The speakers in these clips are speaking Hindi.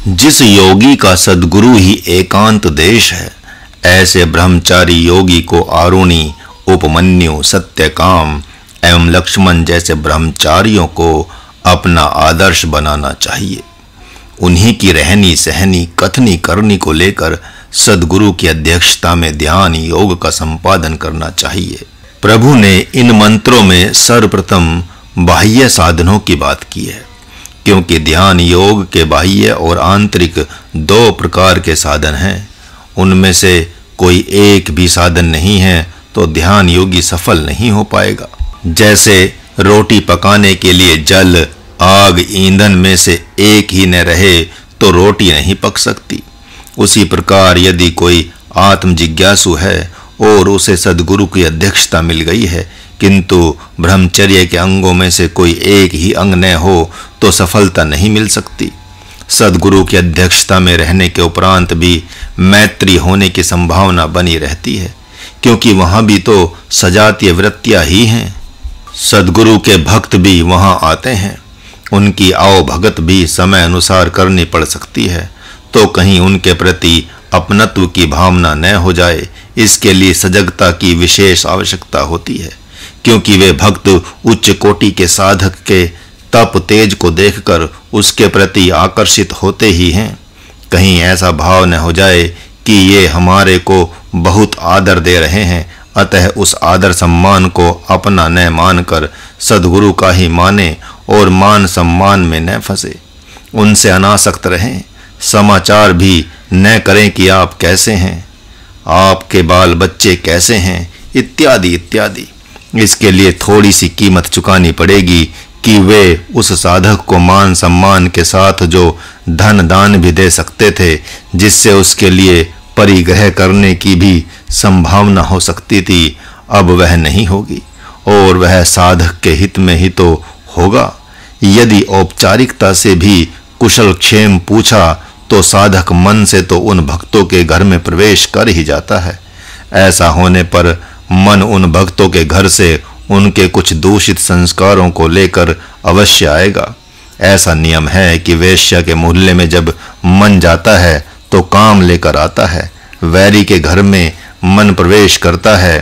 जिस योगी का सद्गुरु ही एकांत देश है, ऐसे ब्रह्मचारी योगी को आरुणि, उपमन्यु, सत्यकाम एवं लक्ष्मण जैसे ब्रह्मचारियों को अपना आदर्श बनाना चाहिए। उन्हीं की रहनी सहनी कथनी करनी को लेकर सद्गुरु की अध्यक्षता में ध्यान योग का संपादन करना चाहिए। प्रभु ने इन मंत्रों में सर्वप्रथम बाह्य साधनों की बात की है, क्योंकि ध्यान योग के बाह्य और आंतरिक दो प्रकार के साधन हैं। उनमें से कोई एक भी साधन नहीं है तो ध्यान योगी सफल नहीं हो पाएगा। जैसे रोटी पकाने के लिए जल, आग, ईंधन में से एक ही न रहे तो रोटी नहीं पक सकती, उसी प्रकार यदि कोई आत्म जिज्ञासु है और उसे सद्गुरु की अध्यक्षता मिल गई है, किंतु ब्रह्मचर्य के अंगों में से कोई एक ही अंग न हो तो सफलता नहीं मिल सकती। सद्गुरु की अध्यक्षता में रहने के उपरांत भी मैत्री होने की संभावना बनी रहती है, क्योंकि वहां भी तो सजातीय वृत्तियां ही हैं। सद्गुरु के भक्त भी वहां आते हैं, उनकी आओ भगत भी समय अनुसार करनी पड़ सकती है, तो कहीं उनके प्रति अपनत्व की भावना न हो जाए, इसके लिए सजगता की विशेष आवश्यकता होती है, क्योंकि वे भक्त उच्च कोटि के साधक के तप तेज को देखकर उसके प्रति आकर्षित होते ही हैं। कहीं ऐसा भाव न हो जाए कि ये हमारे को बहुत आदर दे रहे हैं, अतः उस आदर सम्मान को अपना न मानकर सद्गुरु का ही माने और मान सम्मान में न फंसे। उनसे अनासक्त रहें, समाचार भी न करें कि आप कैसे हैं, आपके बाल बच्चे कैसे हैं, इत्यादि इत्यादि। इसके लिए थोड़ी सी कीमत चुकानी पड़ेगी कि वे उस साधक को मान सम्मान के साथ जो धन दान भी दे सकते थे, जिससे उसके लिए परिग्रह करने की भी संभावना हो सकती थी, अब वह नहीं होगी और वह साधक के हित में ही तो होगा। यदि औपचारिकता से भी कुशल क्षेम पूछा तो साधक मन से तो उन भक्तों के घर में प्रवेश कर ही जाता है। ऐसा होने पर मन उन भक्तों के घर से उनके कुछ दूषित संस्कारों को लेकर अवश्य आएगा। ऐसा नियम है कि वेश्या के मोहल्ले में जब मन जाता है तो काम लेकर आता है, वैरी के घर में मन प्रवेश करता है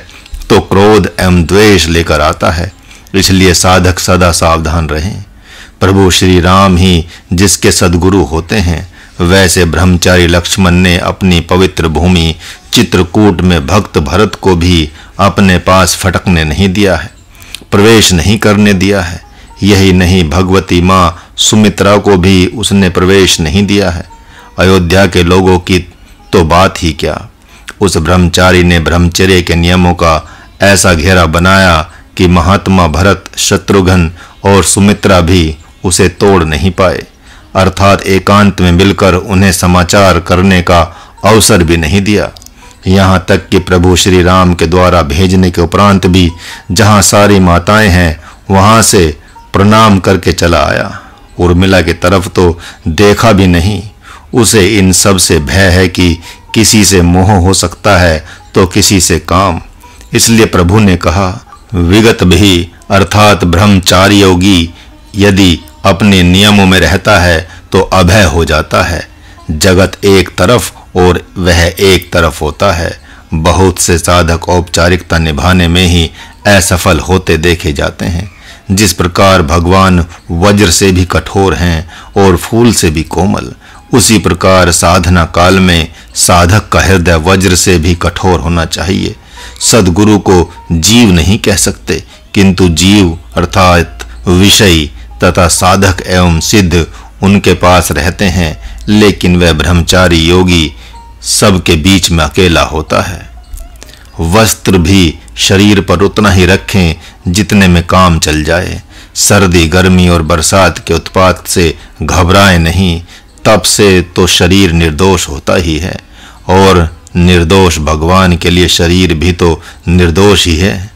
तो क्रोध एवं द्वेष लेकर आता है। इसलिए साधक सदा सावधान रहें। प्रभु श्री राम ही जिसके सद्गुरु होते हैं, वैसे ब्रह्मचारी लक्ष्मण ने अपनी पवित्र भूमि चित्रकूट में भक्त भरत को भी अपने पास फटकने नहीं दिया है, प्रवेश नहीं करने दिया है। यही नहीं, भगवती माँ सुमित्रा को भी उसने प्रवेश नहीं दिया है। अयोध्या के लोगों की तो बात ही क्या, उस ब्रह्मचारी ने ब्रह्मचर्य के नियमों का ऐसा घेरा बनाया कि महात्मा भरत, शत्रुघ्न और सुमित्रा भी उसे तोड़ नहीं पाए, अर्थात एकांत में मिलकर उन्हें समाचार करने का अवसर भी नहीं दिया। यहाँ तक कि प्रभु श्री राम के द्वारा भेजने के उपरांत भी जहाँ सारी माताएं हैं वहाँ से प्रणाम करके चला आया। उर्मिला की तरफ तो देखा भी नहीं। उसे इन सब से भय है कि किसी से मोह हो सकता है तो किसी से काम। इसलिए प्रभु ने कहा, विगत भी अर्थात ब्रह्मचारी योगी यदि अपने नियमों में रहता है तो अभय हो जाता है। जगत एक तरफ और वह एक तरफ होता है। बहुत से साधक औपचारिकता निभाने में ही असफल होते देखे जाते हैं। जिस प्रकार भगवान वज्र से भी कठोर हैं और फूल से भी कोमल, उसी प्रकार साधना काल में साधक का हृदय वज्र से भी कठोर होना चाहिए। सद्गुरु को जीव नहीं कह सकते, किंतु जीव अर्थात विषयी तथा साधक एवं सिद्ध उनके पास रहते हैं, लेकिन वह ब्रह्मचारी योगी सबके बीच में अकेला होता है। वस्त्र भी शरीर पर उतना ही रखें जितने में काम चल जाए। सर्दी, गर्मी और बरसात के उत्पात से घबराएं नहीं, तब से तो शरीर निर्दोष होता ही है, और निर्दोष भगवान के लिए शरीर भी तो निर्दोष ही है।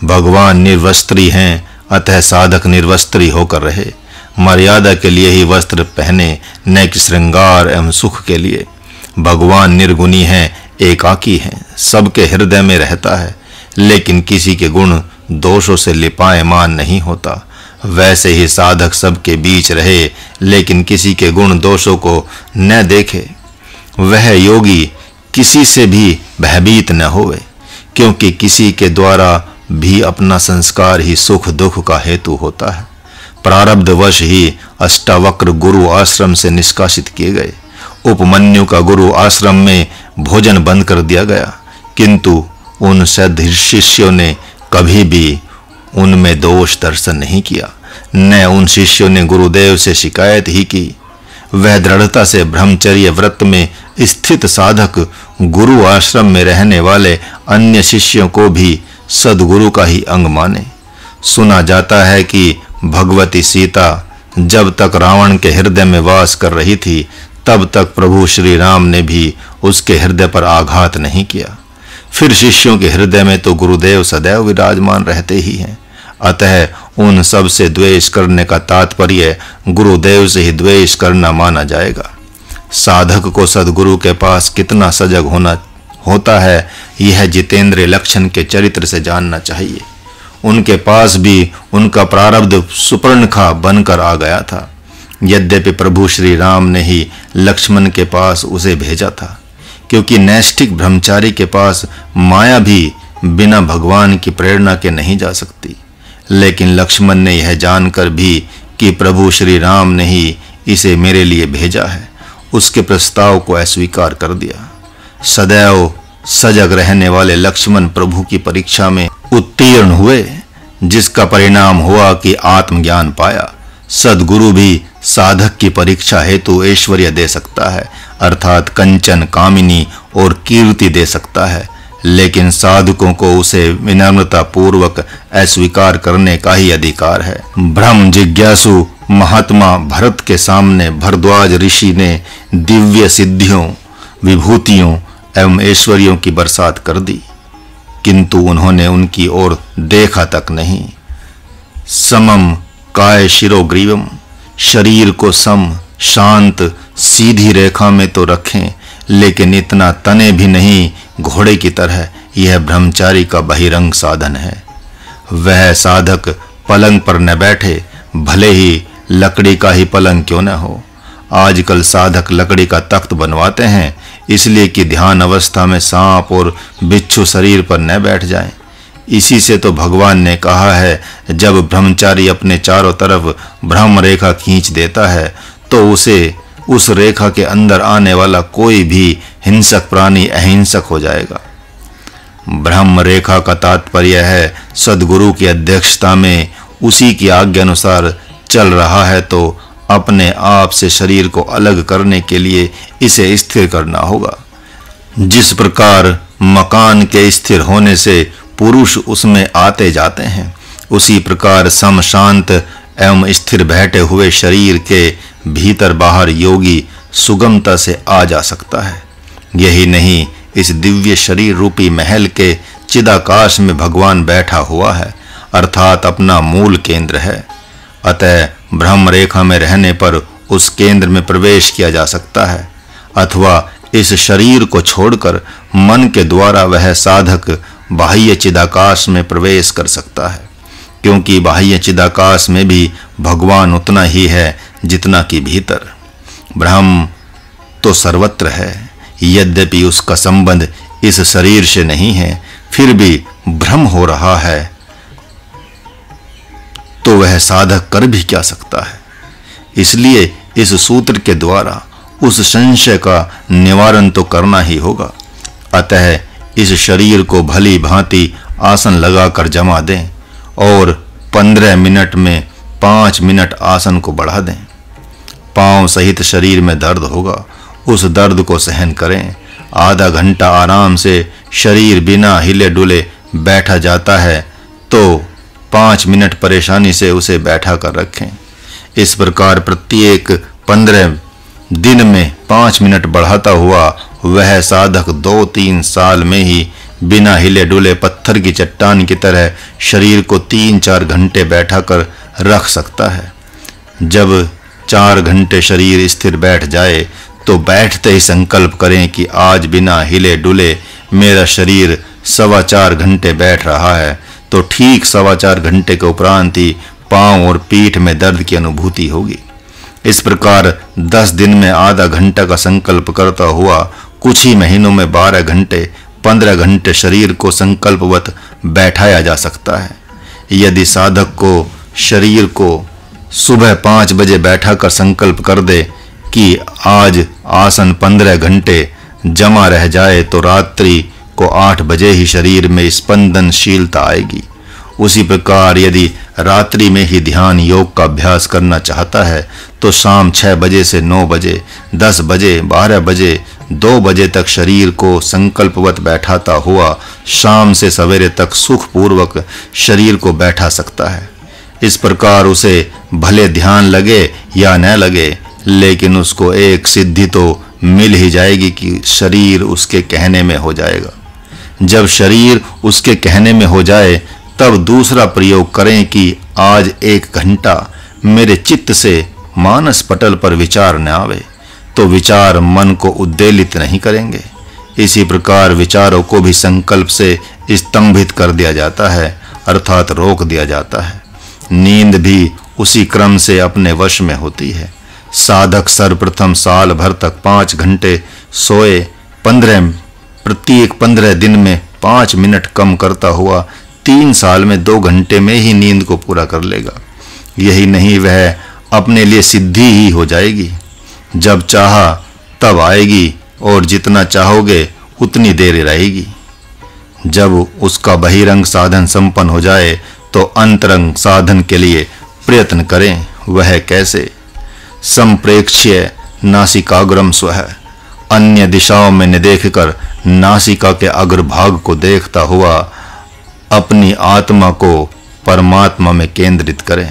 भगवान निर्वस्त्री हैं, अतः साधक निर्वस्त्री होकर रहे। मर्यादा के लिए ही वस्त्र पहने, न कि श्रृंगार एवं सुख के लिए। भगवान निर्गुणी हैं, एकाकी हैं, सबके हृदय में रहता है, लेकिन किसी के गुण दोषों से लिपायमान नहीं होता। वैसे ही साधक सबके बीच रहे, लेकिन किसी के गुण दोषों को न देखे। वह योगी किसी से भी भयभीत न होवे, क्योंकि किसी के द्वारा भी अपना संस्कार ही सुख दुख का हेतु होता है। प्रारब्धवश ही अष्टावक्र गुरु आश्रम से निष्कासित किए गए। उपमन्यु का गुरु आश्रम में भोजन बंद कर दिया गया, किंतु उन सद् शिष्यों ने कभी भी उनमें दोष दर्शन नहीं किया, न उन शिष्यों ने गुरुदेव से शिकायत ही की। वह दृढ़ता से ब्रह्मचर्य व्रत में स्थित साधक गुरु आश्रम में रहने वाले अन्य शिष्यों को भी सद्गुरु का ही अंग माने। सुना जाता है कि भगवती सीता जब तक रावण के हृदय में वास कर रही थी, तब तक प्रभु श्री राम ने भी उसके हृदय पर आघात नहीं किया। फिर शिष्यों के हृदय में तो गुरुदेव सदैव विराजमान रहते ही हैं। अतः उन सब से द्वेष करने का तात्पर्य गुरुदेव से ही द्वेष करना माना जाएगा। साधक को सद्गुरु के पास कितना सजग होता है, यह जितेंद्रिय लक्षण के चरित्र से जानना चाहिए। उनके पास भी उनका प्रारब्ध सुपर्णखा बनकर आ गया था। यद्यपि प्रभु श्री राम ने ही लक्ष्मण के पास उसे भेजा था, क्योंकि नैष्ठिक ब्रह्मचारी के पास माया भी बिना भगवान की प्रेरणा के नहीं जा सकती। लेकिन लक्ष्मण ने यह जानकर भी कि प्रभु श्री राम ने ही इसे मेरे लिए भेजा है, उसके प्रस्ताव को अस्वीकार कर दिया। सदैव सजग रहने वाले लक्ष्मण प्रभु की परीक्षा में उत्तीर्ण हुए, जिसका परिणाम हुआ कि आत्मज्ञान पाया। सद्गुरु भी साधक की परीक्षा हेतु ऐश्वर्य दे सकता है, अर्थात कंचन, कामिनी और कीर्ति दे सकता है, लेकिन साधकों को उसे विनम्रता पूर्वक अस्वीकार करने का ही अधिकार है। ब्रह्म जिज्ञासु महात्मा भरत के सामने भरद्वाज ऋषि ने दिव्य सिद्धियों, विभूतियों एवं ऐश्वर्यों की बरसात कर दी, किंतु उन्होंने उनकी ओर देखा तक नहीं। समम काय शिरोग्रीवम, शरीर को सम, शांत, सीधी रेखा में तो रखें, लेकिन इतना तने भी नहीं घोड़े की तरह। यह ब्रह्मचारी का बहिरंग साधन है। वह साधक पलंग पर न बैठे, भले ही लकड़ी का ही पलंग क्यों न हो। आजकल साधक लकड़ी का तख्त बनवाते हैं, इसलिए कि ध्यान अवस्था में सांप और बिच्छू शरीर पर न बैठ जाएं। इसी से तो भगवान ने कहा है, जब ब्रह्मचारी अपने चारों तरफ ब्रह्म रेखा खींच देता है, तो उसे उस रेखा के अंदर आने वाला कोई भी हिंसक प्राणी अहिंसक हो जाएगा। ब्रह्म रेखा का तात्पर्य है सद्गुरु की अध्यक्षता में उसी की आज्ञा अनुसार चल रहा है, तो अपने आप से शरीर को अलग करने के लिए इसे स्थिर करना होगा। जिस प्रकार मकान के स्थिर होने से पुरुष उसमें आते जाते हैं, उसी प्रकार सम, शांत एवं स्थिर बैठे हुए शरीर के भीतर बाहर योगी सुगमता से आ जा सकता है। यही नहीं, इस दिव्य शरीर रूपी महल के चिदाकाश में भगवान बैठा हुआ है, अर्थात अपना मूल केंद्र है। अतः ब्रह्म रेखा में रहने पर उस केंद्र में प्रवेश किया जा सकता है, अथवा इस शरीर को छोड़कर मन के द्वारा वह साधक बाह्य चिदाकाश में प्रवेश कर सकता है, क्योंकि बाह्य चिदाकाश में भी भगवान उतना ही है जितना कि भीतर। ब्रह्म तो सर्वत्र है, यद्यपि उसका संबंध इस शरीर से नहीं है, फिर भी भ्रम हो रहा है, तो वह साधक कर भी क्या सकता है। इसलिए इस सूत्र के द्वारा उस संशय का निवारण तो करना ही होगा। अतः इस शरीर को भली भांति आसन लगाकर जमा दें और 15 मिनट में 5 मिनट आसन को बढ़ा दें। पांव सहित शरीर में दर्द होगा, उस दर्द को सहन करें। आधा घंटा आराम से शरीर बिना हिले डुले बैठा जाता है, तो 5 मिनट परेशानी से उसे बैठा कर रखें। इस प्रकार प्रत्येक 15 दिन में 5 मिनट बढ़ाता हुआ वह साधक 2-3 साल में ही बिना हिले डुले पत्थर की चट्टान की तरह शरीर को 3-4 घंटे बैठा कर रख सकता है। जब 4 घंटे शरीर स्थिर बैठ जाए, तो बैठते ही संकल्प करें कि आज बिना हिले डुले मेरा शरीर 4.25 घंटे बैठ रहा है। तो ठीक 4.25 घंटे के उपरांत ही पांव और पीठ में दर्द की अनुभूति होगी। इस प्रकार 10 दिन में आधा घंटा का संकल्प करता हुआ कुछ ही महीनों में 12 घंटे 15 घंटे शरीर को संकल्पवत बैठाया जा सकता है। यदि साधक को शरीर को सुबह 5 बजे बैठाकर संकल्प कर दे कि आज आसन 15 घंटे जमा रह जाए तो रात्रि को 8 बजे ही शरीर में स्पंदनशीलता आएगी। उसी प्रकार यदि रात्रि में ही ध्यान योग का अभ्यास करना चाहता है तो शाम 6 बजे से 9 बजे, 10 बजे, 12 बजे, 2 बजे तक शरीर को संकल्पवत बैठाता हुआ शाम से सवेरे तक सुखपूर्वक शरीर को बैठा सकता है। इस प्रकार उसे भले ध्यान लगे या न लगे, लेकिन उसको एक सिद्धि तो मिल ही जाएगी कि शरीर उसके कहने में हो जाएगा। जब शरीर उसके कहने में हो जाए तब दूसरा प्रयोग करें कि आज 1 घंटा मेरे चित्त से मानस पटल पर विचार न आवे, तो विचार मन को उद्वेलित नहीं करेंगे। इसी प्रकार विचारों को भी संकल्प से स्तंभित कर दिया जाता है, अर्थात रोक दिया जाता है। नींद भी उसी क्रम से अपने वश में होती है। साधक सर्वप्रथम साल भर तक 5 घंटे सोए, प्रत्येक 15 दिन में 5 मिनट कम करता हुआ 3 साल में 2 घंटे में ही नींद को पूरा कर लेगा। यही नहीं, वह अपने लिए सिद्धि ही हो जाएगी। जब चाहा तब आएगी और जितना चाहोगे उतनी देर रहेगी। जब उसका बहिरंग साधन संपन्न हो जाए तो अंतरंग साधन के लिए प्रयत्न करें। वह कैसे? संप्रेक्ष्य नासिकाग्रम स्वः, अन्य दिशाओं में न देखकर नासिका के अग्रभाग को देखता हुआ अपनी आत्मा को परमात्मा में केंद्रित करें।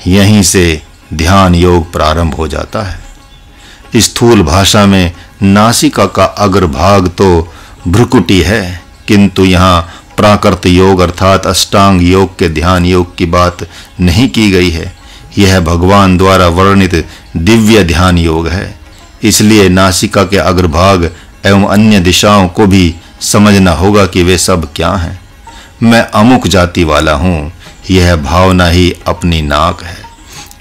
यहीं से ध्यान योग प्रारंभ हो जाता है। स्थूल भाषा में नासिका का अग्रभाग तो भ्रुकुटी है, किंतु यहाँ प्राकृत योग अर्थात अष्टांग योग के ध्यान योग की बात नहीं की गई है। यह भगवान द्वारा वर्णित दिव्य ध्यान योग है। इसलिए नासिका के अग्रभाग एवं अन्य दिशाओं को भी समझना होगा कि वे सब क्या हैं। मैं अमुक जाति वाला हूँ, यह भावना ही अपनी नाक है।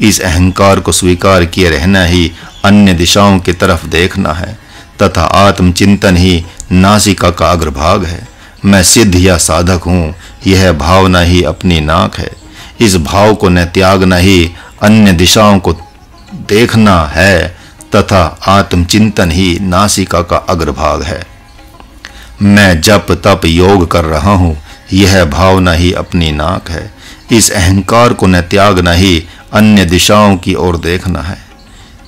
इस अहंकार को स्वीकार किए रहना ही अन्य दिशाओं की तरफ देखना है तथा आत्मचिंतन ही नासिका का अग्रभाग है। मैं सिद्ध या साधक हूँ, यह भावना ही अपनी नाक है। इस भाव को न त्यागना ही अन्य दिशाओं को देखना है तथा आत्मचिंतन ही नासिका का अग्रभाग है। मैं जप तप योग कर रहा हूँ, यह भावना ही अपनी नाक है। इस अहंकार को न त्यागना ही अन्य दिशाओं की ओर देखना है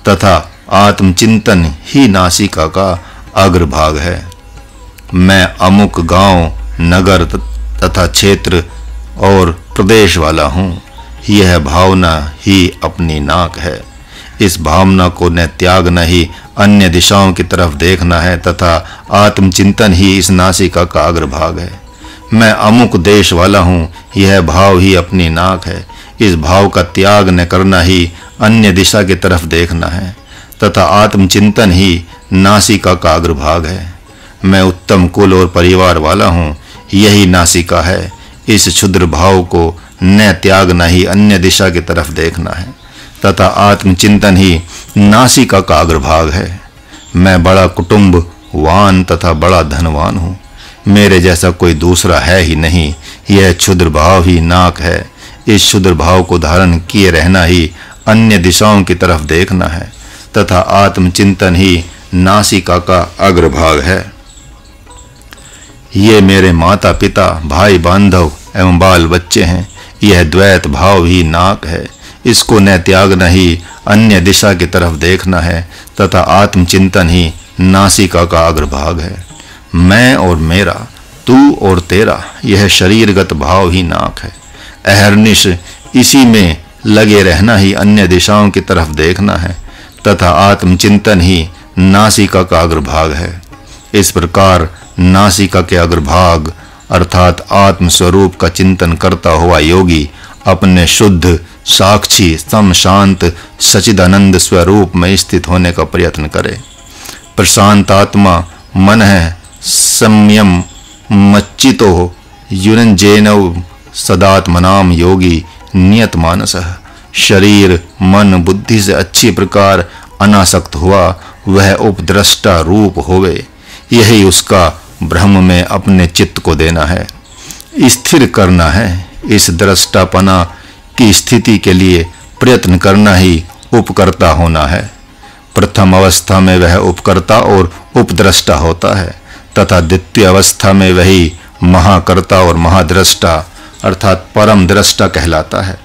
तथा आत्मचिंतन ही नासिका का अग्रभाग है। मैं अमुक गांव, नगर तथा क्षेत्र और प्रदेश वाला हूँ, यह भावना ही अपनी नाक है। इस भावना को न त्यागना ही अन्य दिशाओं की तरफ देखना है तथा आत्मचिंतन ही इस नासिका का अग्रभाग है। मैं अमुक देश वाला हूँ, यह भाव ही अपनी नाक है। इस भाव का त्याग न करना ही अन्य दिशा की तरफ देखना है तथा आत्मचिंतन ही नासिका का अग्रभाग है। मैं उत्तम कुल और परिवार वाला हूँ, यही नासिका है। इस क्षुद्र भाव को न त्यागना ही अन्य दिशा की तरफ देखना है तथा आत्मचिंतन ही नासिका का अग्रभाग है। मैं बड़ा कुटुंबवान तथा बड़ा धनवान हूँ, मेरे जैसा कोई दूसरा है ही नहीं, यह क्षुद्र भाव ही नाक है। इस क्षुद्र भाव को धारण किए रहना ही अन्य दिशाओं की तरफ देखना है तथा आत्मचिंतन ही नासिका का अग्रभाग है। ये मेरे माता पिता, भाई बांधव एवं बाल बच्चे हैं, यह द्वैत भाव ही नाक है। इसको न त्यागना ही अन्य दिशा की तरफ देखना है तथा आत्मचिंतन ही नासिका का अग्रभाग है। मैं और मेरा, तू और तेरा, यह शरीरगत भाव ही नाक है। अहर्निश इसी में लगे रहना ही अन्य दिशाओं की तरफ देखना है तथा आत्मचिंतन ही नासिका का अग्रभाग है। इस प्रकार नासिका के अग्रभाग अर्थात आत्म स्वरूप का चिंतन करता हुआ योगी अपने शुद्ध साक्षी सम शांत सचिदानंद स्वरूप में स्थित होने का प्रयत्न करे। प्रशांत आत्मा मन है संयम मच्चितो युनंजेनव सदात्मनाम योगी नियत मानसः। शरीर मन बुद्धि से अच्छी प्रकार अनासक्त हुआ वह उपद्रष्टा रूप होवे, यही उसका ब्रह्म में अपने चित्त को देना है, स्थिर करना है। इस दृष्टापना की स्थिति के लिए प्रयत्न करना ही उपकर्ता होना है। प्रथम अवस्था में वह उपकर्ता और उपद्रष्टा होता है तथा द्वितीय अवस्था में वही महाकर्ता और महाद्रष्टा अर्थात परम दृष्टा कहलाता है।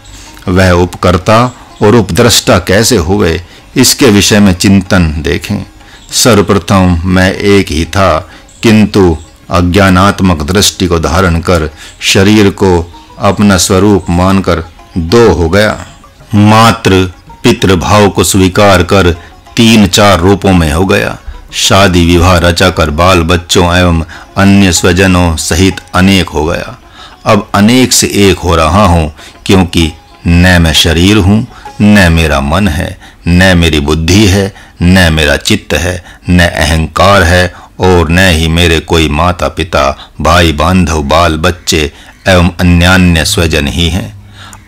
वह उपकर्ता और उपद्रष्टा कैसे हुए इसके विषय में चिंतन देखें। सर्वप्रथम मैं एक ही था, किंतु अज्ञानात्मक दृष्टि को धारण कर शरीर को अपना स्वरूप मानकर दो हो गया। मात्र पितृभाव को स्वीकार कर 3-4 रूपों में हो गया। शादी विवाह रचाकर बाल बच्चों एवं अन्य स्वजनों सहित अनेक हो गया। अब अनेक से एक हो रहा हूँ, क्योंकि न मैं शरीर हूँ, न मेरा मन है, न मेरी बुद्धि है, न मेरा चित्त है, न अहंकार है और न ही मेरे कोई माता पिता भाई बांधव बाल बच्चे एवं अन्यान्य स्वजन ही हैं।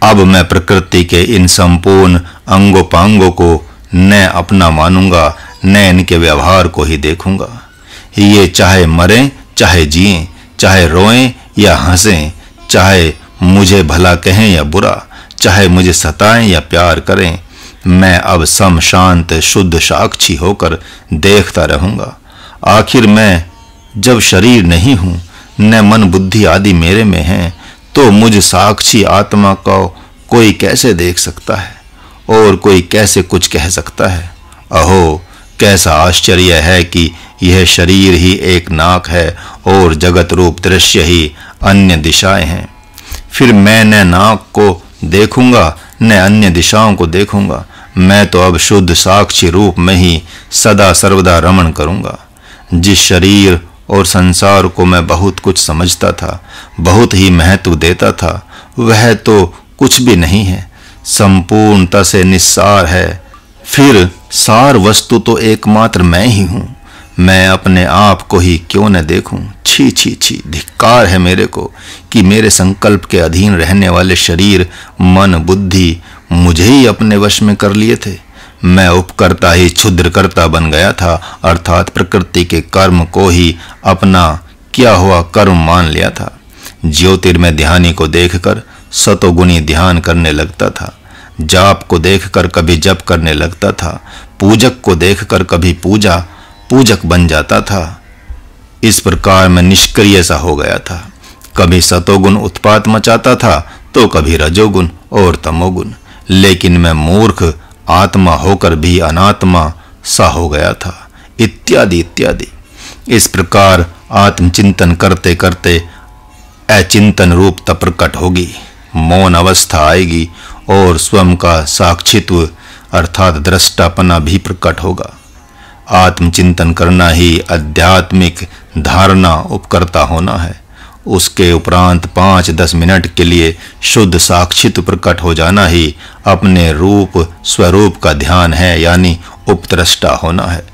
अब मैं प्रकृति के इन संपूर्ण अंगोपांगों को न अपना मानूंगा, न इनके व्यवहार को ही देखूंगा। ये चाहे मरें चाहे जिएं, चाहे रोएं या हंसें, चाहे मुझे भला कहें या बुरा, चाहे मुझे सताएं या प्यार करें, मैं अब सम शांत शुद्ध साक्षी होकर देखता रहूंगा। आखिर मैं जब शरीर नहीं हूँ, न मन बुद्धि आदि मेरे में हैं, तो मुझ साक्षी आत्मा को कोई कैसे देख सकता है और कोई कैसे कुछ कह सकता है। अहो, कैसा आश्चर्य है कि यह शरीर ही एक नाक है और जगत रूप दृश्य ही अन्य दिशाएं हैं। फिर मैं न नाक को देखूंगा न अन्य दिशाओं को देखूंगा। मैं तो अब शुद्ध साक्षी रूप में ही सदा सर्वदा रमण करूंगा। जिस शरीर और संसार को मैं बहुत कुछ समझता था, बहुत ही महत्व देता था, वह तो कुछ भी नहीं है, संपूर्णता से निस्सार है। फिर सार वस्तु तो एकमात्र मैं ही हूँ। मैं अपने आप को ही क्यों न देखूं? छी छी छी, धिक्कार है मेरे को कि मेरे संकल्प के अधीन रहने वाले शरीर मन बुद्धि मुझे ही अपने वश में कर लिए थे। मैं उपकर्ता ही क्षुद्रकर्ता बन गया था, अर्थात प्रकृति के कर्म को ही अपना किया हुआ कर्म मान लिया था। ज्योतिर्मय ध्यानी को देखकर सतोगुणी ध्यान करने लगता था, जाप को देखकर कभी जप करने लगता था, पूजक को देखकर कभी पूजक बन जाता था। इस प्रकार मैं निष्क्रिय सा हो गया था। कभी सतोगुण उत्पात मचाता था तो कभी रजोगुण और तमोगुण, लेकिन मैं मूर्ख आत्मा होकर भी अनात्मा सा हो गया था, इत्यादि इत्यादि। इस प्रकार आत्मचिंतन करते करते अचिंतन रूपता प्रकट होगी, मौन अवस्था आएगी और स्वयं का साक्षित्व अर्थात दृष्टापना भी प्रकट होगा। आत्मचिंतन करना ही आध्यात्मिक धारणा उपकर्ता होना है। उसके उपरांत 5-10 मिनट के लिए शुद्ध साक्षित्व प्रकट हो जाना ही अपने रूप स्वरूप का ध्यान है, यानी उपद्रष्टा होना है,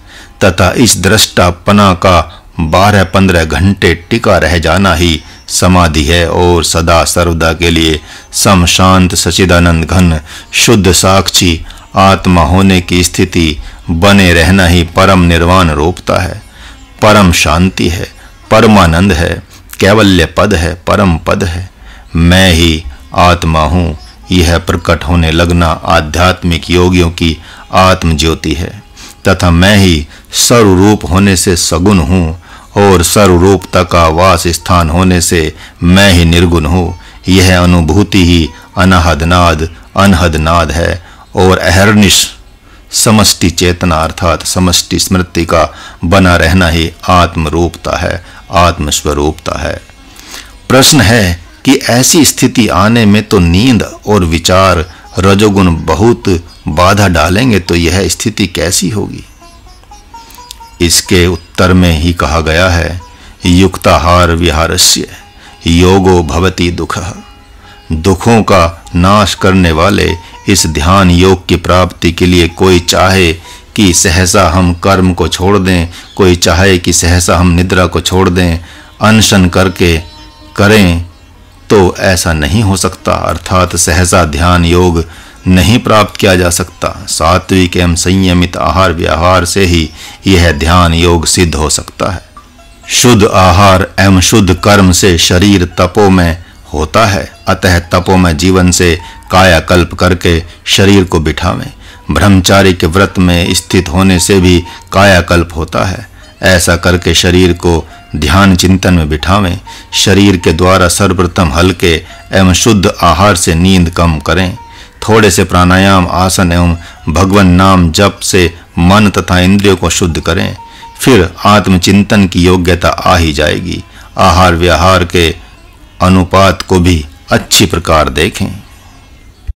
तथा इस दृष्टापना का 12-15 घंटे टिका रह जाना ही समाधि है और सदा सर्वदा के लिए सम शांत सच्चिदानंद घन शुद्ध साक्षी आत्मा होने की स्थिति बने रहना ही परम निर्वाण रूपता है, परम शांति है, परमानंद है, कैवल्य पद है, परम पद है। मैं ही आत्मा हूँ, यह प्रकट होने लगना आध्यात्मिक योगियों की आत्म ज्योति है, तथा मैं ही सर्वरूप होने से सगुण हूँ और सर्वरूपता का वास स्थान होने से मैं ही निर्गुण हूँ। यह अनुभूति ही अनहद नाद है और अहर्निश समष्टि चेतना अर्थात समष्टि स्मृति का बना रहना ही आत्मरूपता है, आत्मस्वरूपता है। प्रश्न है कि ऐसी स्थिति आने में तो नींद और विचार रजोगुण बहुत बाधा डालेंगे, तो यह स्थिति कैसी होगी? इसके उत्तर में ही कहा गया है, युक्ताहार विहारस्य योगो भवति दुःखः। दुखों का नाश करने वाले इस ध्यान योग की प्राप्ति के लिए कोई चाहे कि सहसा हम कर्म को छोड़ दें, कोई चाहे कि सहसा हम निद्रा को छोड़ दें, अनशन करके करें तो ऐसा नहीं हो सकता, अर्थात सहसा ध्यान योग नहीं प्राप्त किया जा सकता। सात्विक एवं संयमित आहार व्यवहार से ही यह ध्यान योग सिद्ध हो सकता है। शुद्ध आहार एवं शुद्ध कर्म से शरीर तपोमय होता है, अतः तपोमय जीवन से कायाकल्प करके शरीर को बिठावें। ब्रह्मचारी के व्रत में स्थित होने से भी कायाकल्प होता है, ऐसा करके शरीर को ध्यान चिंतन में बिठावें। शरीर के द्वारा सर्वप्रथम हल्के एवं शुद्ध आहार से नींद कम करें। थोड़े से प्राणायाम, आसन एवं भगवान नाम जप से मन तथा इंद्रियों को शुद्ध करें, फिर आत्मचिंतन की योग्यता आ ही जाएगी। आहार व्यवहार के अनुपात को भी अच्छी प्रकार देखें।